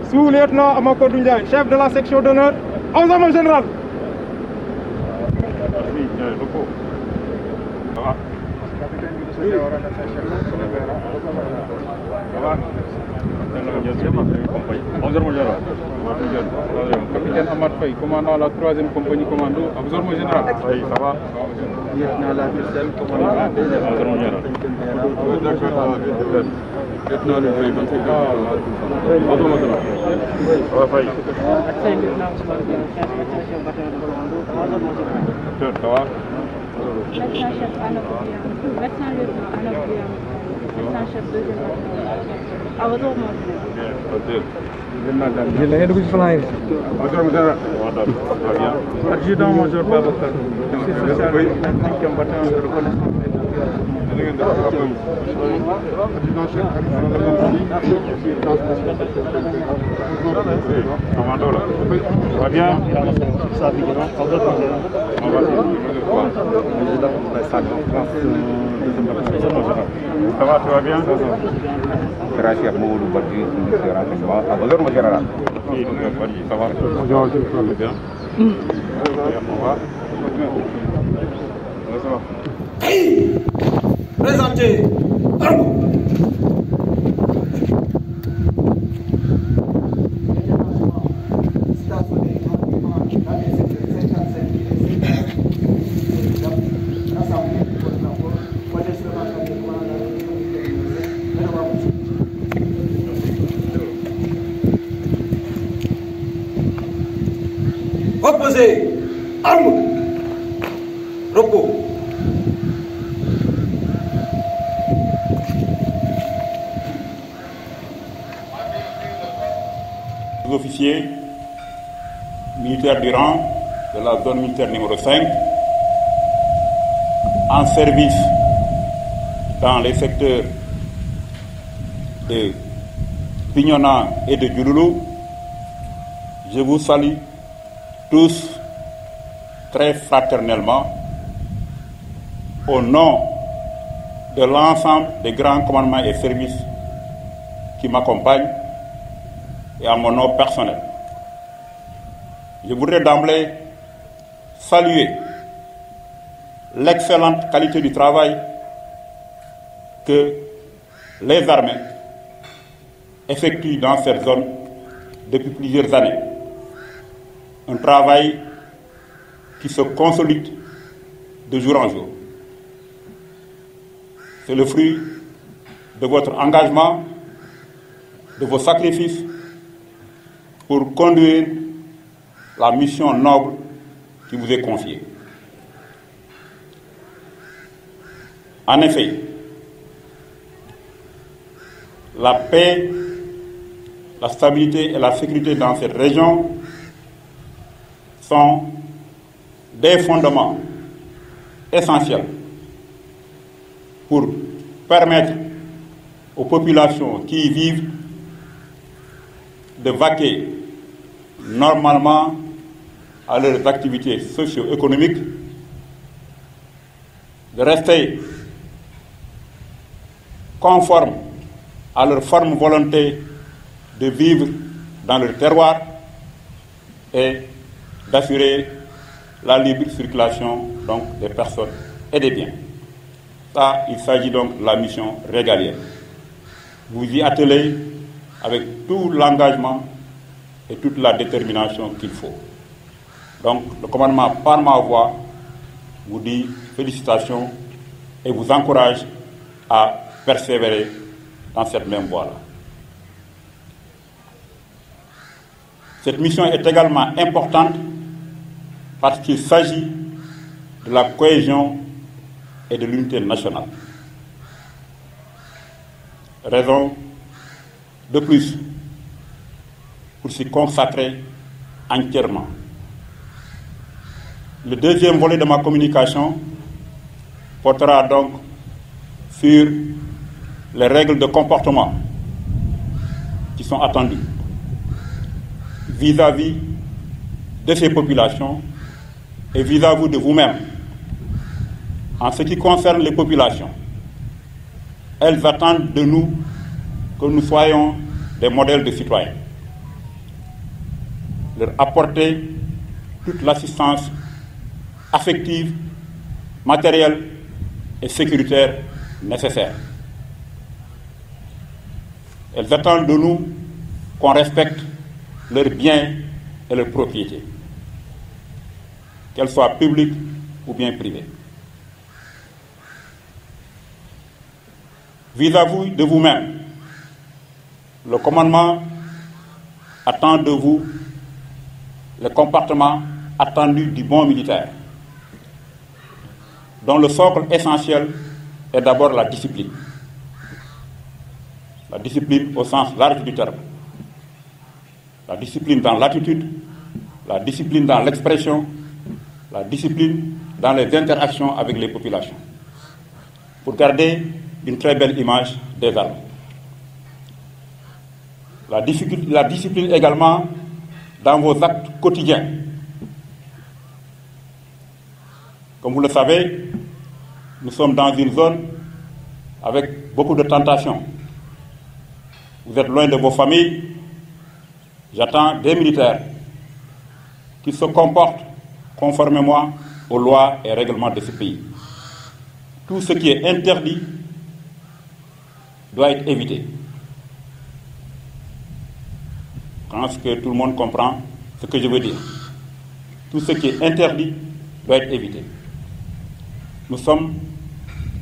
Sous-lieutenant Amakodou Ndiaye, chef de la section d'honneur, aux armes générales. Capitaine Amad Faye, commandant la 3e compagnie commando, observation général. Oui, ça va. Lieutenant la Marcel, commandant la 2e observation générale. Lieutenant le Faye, observation générale. Ça va. Médecin-chef Anabouya, médecin-lieutenant Anabouya, médecin-chef 2e bataillon. À votre ordre, Adjudant-major Babacar, social 5e bataillon de reconnaissance. Commando là. Ça va bien? Ça va, tu vas bien? Gracias, Mamadou Badji, monsieur renseignement, à vos ordres, général. Oui, ça va. Bien. Présentez opposé, arme, repos. Les officiers militaires du rang de la zone militaire numéro 5 en service dans les secteurs de Bignona et de Diouloulou, je vous salue tous très fraternellement au nom de l'ensemble des grands commandements et services qui m'accompagnent et à mon nom personnel. Je voudrais d'emblée saluer l'excellente qualité du travail que les armées effectuent dans cette zone depuis plusieurs années. Un travail qui se consolide de jour en jour. C'est le fruit de votre engagement, de vos sacrifices pour conduire la mission noble qui vous est confiée. En effet, la paix, la stabilité et la sécurité dans cette région sont des fondements essentiels pour permettre aux populations qui y vivent de vaquer normalement à leurs activités socio-économiques, de rester conformes à leur ferme volonté de vivre dans leur terroir et d'assurer la libre circulation donc, des personnes et des biens. Ça, il s'agit donc de la mission régalienne. Vous y attelez avec tout l'engagement et toute la détermination qu'il faut. Donc, le commandement, par ma voix, vous dit félicitations et vous encourage à persévérer dans cette même voie-là. Cette mission est également importante parce qu'il s'agit de la cohésion et de l'unité nationale. Raison de plus pour s'y consacrer entièrement. Le deuxième volet de ma communication portera donc sur les règles de comportement qui sont attendues vis-à-vis de ces populations et vis-à-vis de vous-même. En ce qui concerne les populations, elles attendent de nous que nous soyons des modèles de citoyens, leur apporter toute l'assistance affective, matérielle et sécuritaire nécessaire. Elles attendent de nous qu'on respecte leurs biens et leurs propriétés, qu'elles soient publiques ou bien privées. Vis-à-vis de vous-même, le commandement attend de vous le comportement attendu du bon militaire, dont le socle essentiel est d'abord la discipline. La discipline au sens large du terme. La discipline dans l'attitude, la discipline dans l'expression, la discipline dans les interactions avec les populations, pour garder une très belle image des armes. La discipline également dans vos actes quotidiens. Comme vous le savez, nous sommes dans une zone avec beaucoup de tentations. Vous êtes loin de vos familles. J'attends des militaires qui se comportent conformément aux lois et règlements de ce pays. Tout ce qui est interdit doit être évité. Je pense que tout le monde comprend ce que je veux dire. Tout ce qui est interdit doit être évité. Nous sommes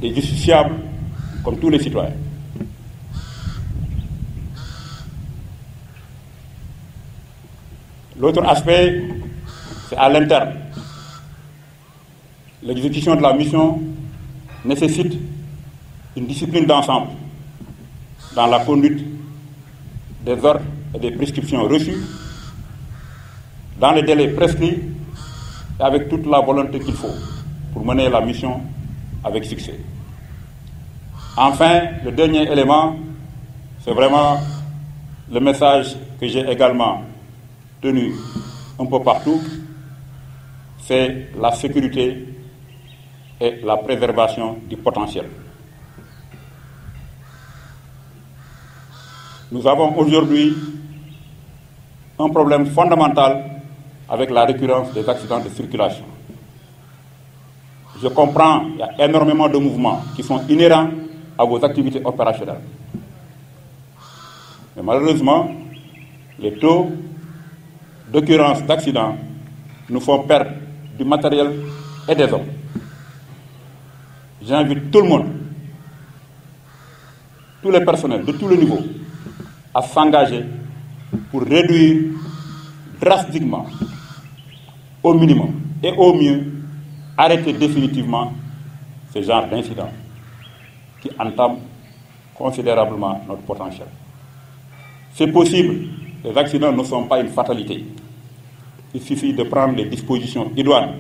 des justiciables comme tous les citoyens. L'autre aspect, c'est à l'interne. L'exécution de la mission nécessite une discipline d'ensemble dans la conduite des ordres et des prescriptions reçues, dans les délais prescrits et avec toute la volonté qu'il faut pour mener la mission avec succès. Enfin, le dernier élément, c'est vraiment le message que j'ai également tenu un peu partout, c'est la sécurité et la préservation du potentiel. Nous avons aujourd'hui un problème fondamental avec la récurrence des accidents de circulation. Je comprends, il y a énormément de mouvements qui sont inhérents à vos activités opérationnelles. Mais malheureusement, les taux d'occurrence d'accidents nous font perdre du matériel et des hommes. J'invite tout le monde, tous les personnels de tous les niveaux, à s'engager pour réduire drastiquement, au minimum et au mieux, arrêter définitivement ce genre d'incidents qui entament considérablement notre potentiel. C'est possible, les accidents ne sont pas une fatalité. Il suffit de prendre les dispositions idoines,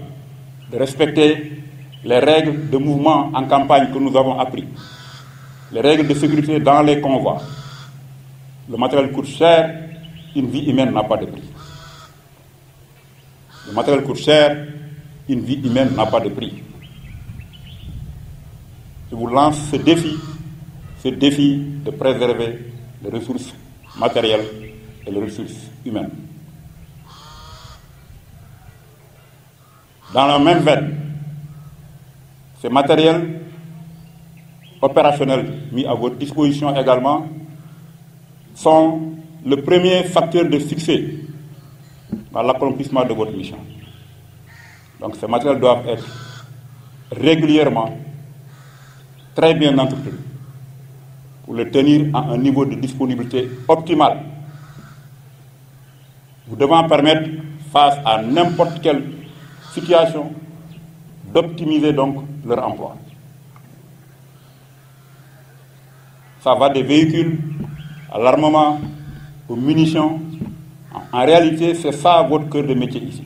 de respecter les règles de mouvement en campagne que nous avons appris, les règles de sécurité dans les convois. Le matériel coûte cher, une vie humaine n'a pas de prix. Le matériel coûte cher, une vie humaine n'a pas de prix. Je vous lance ce défi de préserver les ressources matérielles et les ressources humaines. Dans la même veine, ces matériels opérationnels mis à votre disposition également sont le premier facteur de succès dans l'accomplissement de votre mission. Donc ces matériels doivent être régulièrement très bien entretenus pour le tenir à un niveau de disponibilité optimal, vous devant permettre, face à n'importe quelle situation, d'optimiser donc leur emploi. Ça va des véhicules à l'armement, aux munitions, En réalité, c'est ça votre cœur de métier ici.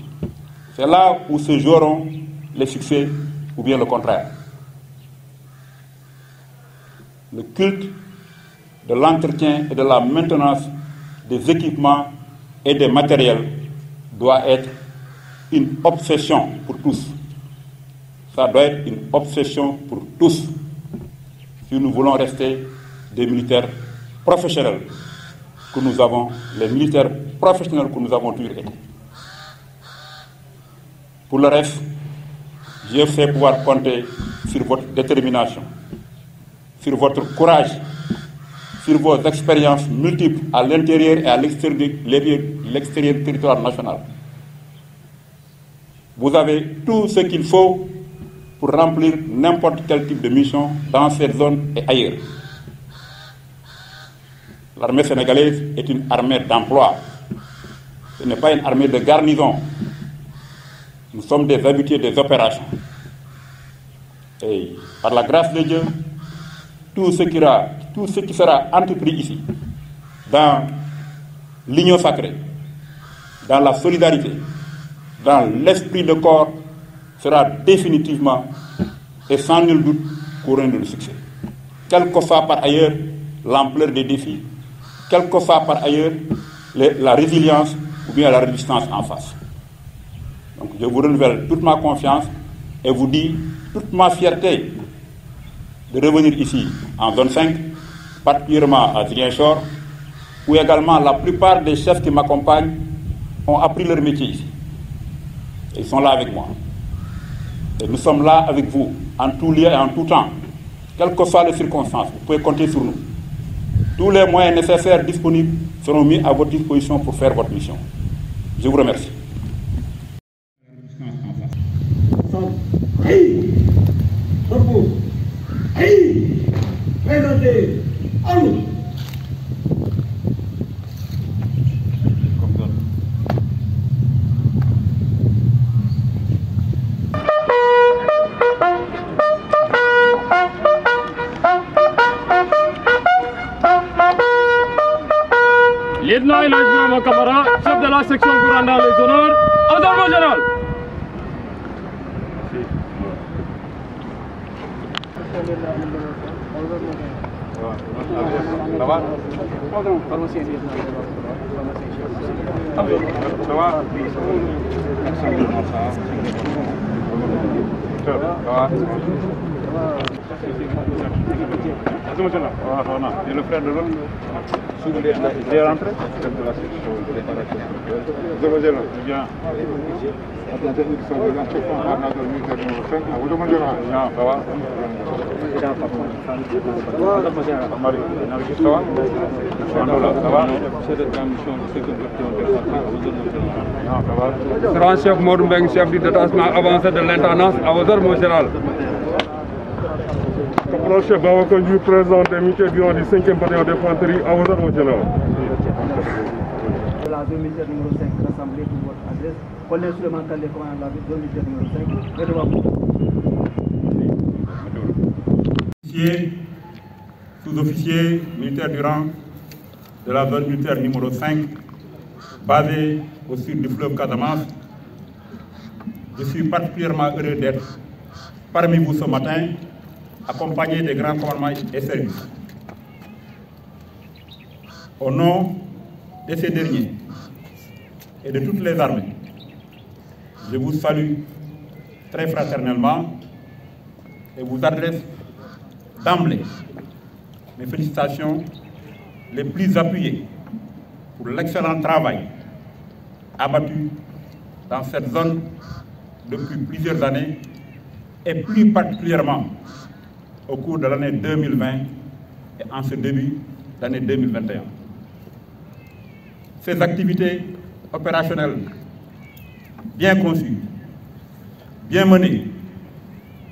C'est là où se joueront les succès ou bien le contraire. Le culte de l'entretien et de la maintenance des équipements et des matériels doit être une obsession pour tous. Ça doit être une obsession pour tous si nous voulons rester des militaires professionnels que nous avons, les militaires professionnels que nous avons toujours été. Pour le reste, je sais pouvoir compter sur votre détermination, sur votre courage, sur vos expériences multiples à l'intérieur et à l'extérieur du territoire national. Vous avez tout ce qu'il faut pour remplir n'importe quel type de mission dans cette zone et ailleurs. L'armée sénégalaise est une armée d'emploi. Ce n'est pas une armée de garnison. Nous sommes des habitués des opérations. Et par la grâce de Dieu, tout ce qui sera entrepris ici, dans l'union sacrée, dans la solidarité, dans l'esprit de corps, sera définitivement et sans nul doute couronné de succès. Quelle que soit par ailleurs l'ampleur des défis, quelle que soit par ailleurs la résilience ou bien la résistance en face. Donc je vous renouvelle toute ma confiance et vous dis toute ma fierté de revenir ici en zone 5, particulièrement à Ziguinchor, où également la plupart des chefs qui m'accompagnent ont appris leur métier ici. Ils sont là avec moi. Et nous sommes là avec vous, en tout lieu et en tout temps. Quelles que soient les circonstances, vous pouvez compter sur nous. Tous les moyens nécessaires disponibles seront mis à votre disposition pour faire votre mission. Je vous remercie. Lieutenant Elhadji Birama Camara, chef de la section commandant les honneurs, Ensemble général. Ça va? Et le frère de l'autre? Il est rentré? Bien. Chef Modou Mbeng, chef du détachement avancé de l'intendance à vos ordres, mon général. Caporal chef Babacar Diouf, président des militaires du 5e bataillon d'infanterie, à vos ordres, mon général. De la zone militaire numéro 5, rassemblée pour votre adresse. Colonel Souleymane Kandé, commandant de la zone militaire numéro 5. Sous-officiers militaires du rang de la zone militaire numéro 5, basé au sud du fleuve Casamance, je suis particulièrement heureux d'être parmi vous ce matin, accompagné des grands commandements et services. Au nom de ces derniers et de toutes les armées, je vous salue très fraternellement et vous adresse d'emblée mes félicitations les plus appuyées pour l'excellent travail abattu dans cette zone depuis plusieurs années et plus particulièrement au cours de l'année 2020 et en ce début d'année 2021. Ces activités opérationnelles bien conçues, bien menées,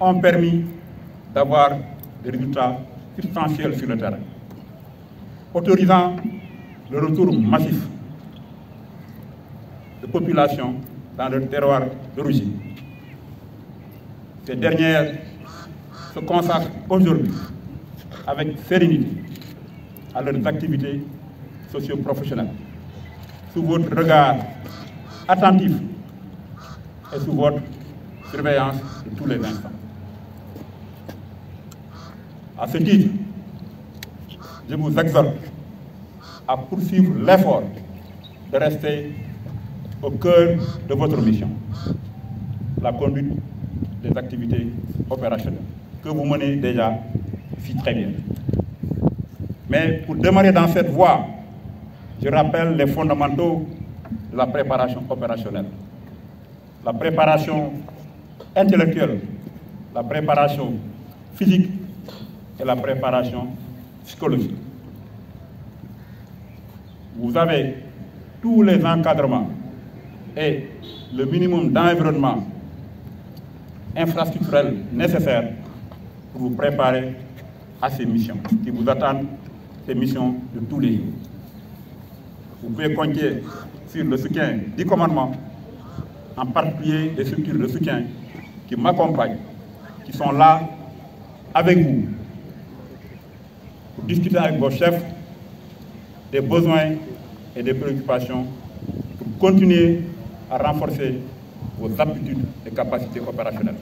ont permis d'avoir des résultats substantiels sur le terrain, autorisant le retour massif de populations dans le terroir d'origine. Ces dernières se consacrent aujourd'hui avec sérénité à leurs activités socio-professionnelles. sous votre regard attentif et sous votre surveillance de tous les instants. À ce titre, je vous exhorte à poursuivre l'effort de rester au cœur de votre mission, la conduite des activités opérationnelles, que vous menez déjà si très bien. Mais pour démarrer dans cette voie, je rappelle les fondamentaux de la préparation opérationnelle. La préparation intellectuelle, la préparation physique et la préparation psychologique. Vous avez tous les encadrements et le minimum d'environnement infrastructurel nécessaire pour vous préparer à ces missions qui vous attendent, ces missions de tous les jours. Vous pouvez compter sur le soutien du commandement, en particulier des structures de soutien qui m'accompagnent, qui sont là avec vous pour discuter avec vos chefs des besoins et des préoccupations pour continuer à renforcer vos aptitudes et capacités opérationnelles.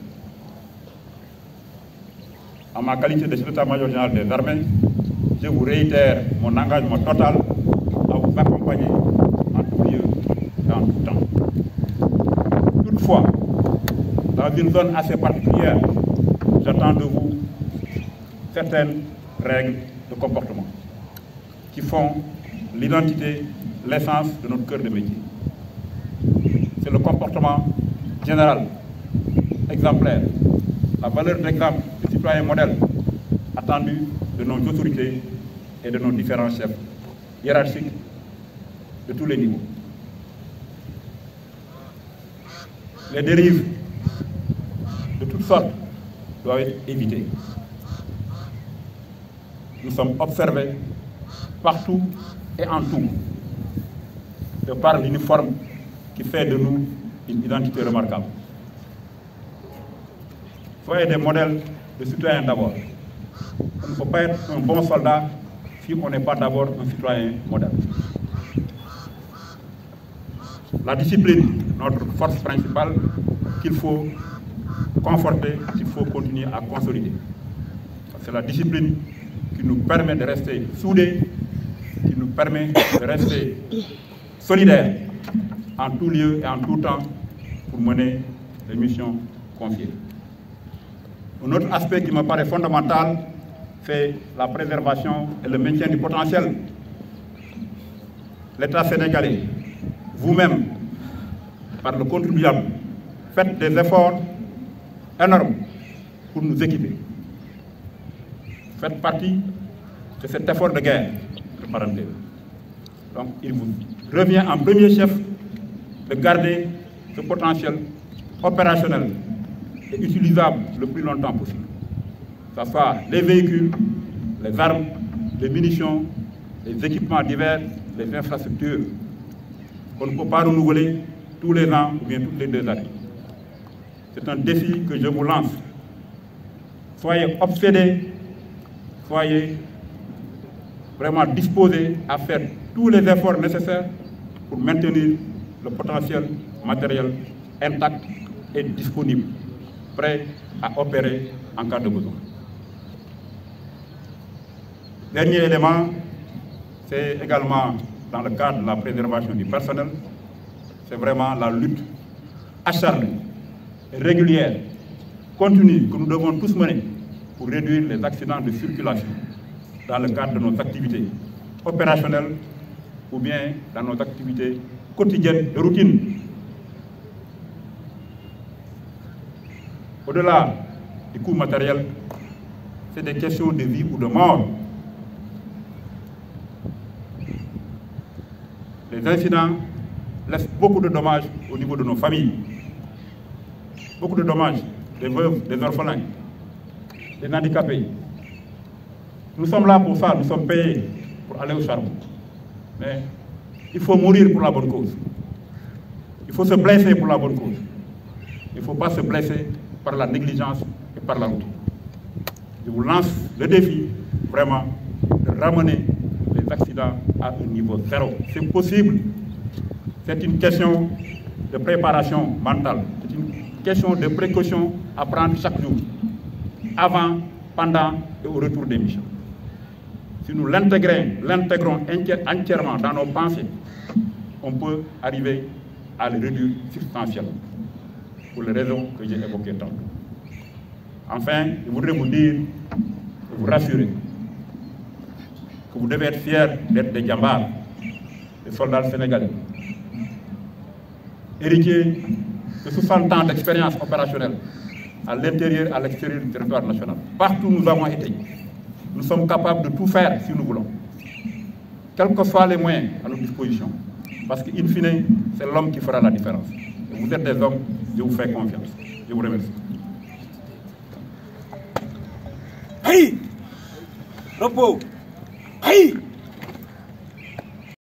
En ma qualité de chef d'état-major général des armées, je vous réitère mon engagement total à vous accompagner en tout lieu et en tout temps. Toutefois, dans une zone assez particulière, j'attends de vous certaines règles de comportement qui font l'identité, l'essence de notre cœur de métier. C'est le comportement général, exemplaire, la valeur d'exemple de citoyen modèle attendu de nos autorités et de nos différents chefs hiérarchiques de tous les niveaux. Les dérives de toutes sortes doivent être évitées. Nous sommes observés partout et en tout, de par l'uniforme qui fait de nous une identité remarquable. Soyez des modèles de citoyens d'abord. On ne peut pas être un bon soldat si on n'est pas d'abord un citoyen modèle. La discipline, notre force principale, qu'il faut conforter, qu'il faut continuer à consolider. C'est la discipline qui nous permet de rester soudés, qui nous permet de rester solidaires en tout lieu et en tout temps pour mener les missions confiées. Un autre aspect qui me paraît fondamental, c'est la préservation et le maintien du potentiel. L'État sénégalais, vous-même, par le contribuable, faites des efforts énormes pour nous équiper. Faites partie de cet effort de guerre, de parenthèse. Donc, il vous revient en premier chef de garder ce potentiel opérationnel et utilisable le plus longtemps possible. Que ce soit les véhicules, les armes, les munitions, les équipements divers, les infrastructures, qu'on ne peut pas renouveler tous les ans ou bien toutes les 2 années. C'est un défi que je vous lance. Soyez obsédés, soyez vraiment disposés à faire tous les efforts nécessaires pour maintenir le potentiel matériel intact et disponible, prêt à opérer en cas de besoin. Dernier élément, c'est également dans le cadre de la préservation du personnel, c'est vraiment la lutte acharnée, régulière, continue que nous devons tous mener pour réduire les accidents de circulation dans le cadre de nos activités opérationnelles ou bien dans nos activités quotidiennes de routine. Au-delà du coût matériel, c'est des questions de vie ou de mort. Les incidents laissent beaucoup de dommages au niveau de nos familles. Beaucoup de dommages, des veuves, des orphelins, des handicapés. Nous sommes là pour ça, nous sommes payés pour aller au charbon. Mais il faut mourir pour la bonne cause. Il faut se blesser pour la bonne cause. Il ne faut pas se blesser par la négligence et par la route. Je vous lance le défi, vraiment, de ramener les accidents à un niveau zéro. C'est possible. c'est une question de préparation mentale, c'est une question de précaution à prendre chaque jour, avant, pendant et au retour des missions. Si nous l'intégrons entièrement dans nos pensées, on peut arriver à le réduire substantiellement, pour les raisons que j'ai évoquées tantôt. Enfin, je voudrais vous dire, vous rassurer, que vous devez être fiers d'être des djambars, des soldats sénégalais, héritiers de 60 ans d'expérience opérationnelle à l'intérieur et à l'extérieur du territoire national. Partout où nous avons été, nous sommes capables de tout faire si nous voulons, quels que soient les moyens à notre disposition. Parce qu'in fine, c'est l'homme qui fera la différence. Et vous êtes des hommes, je vous fais confiance. Je vous remercie. Hey! Repos! Hey!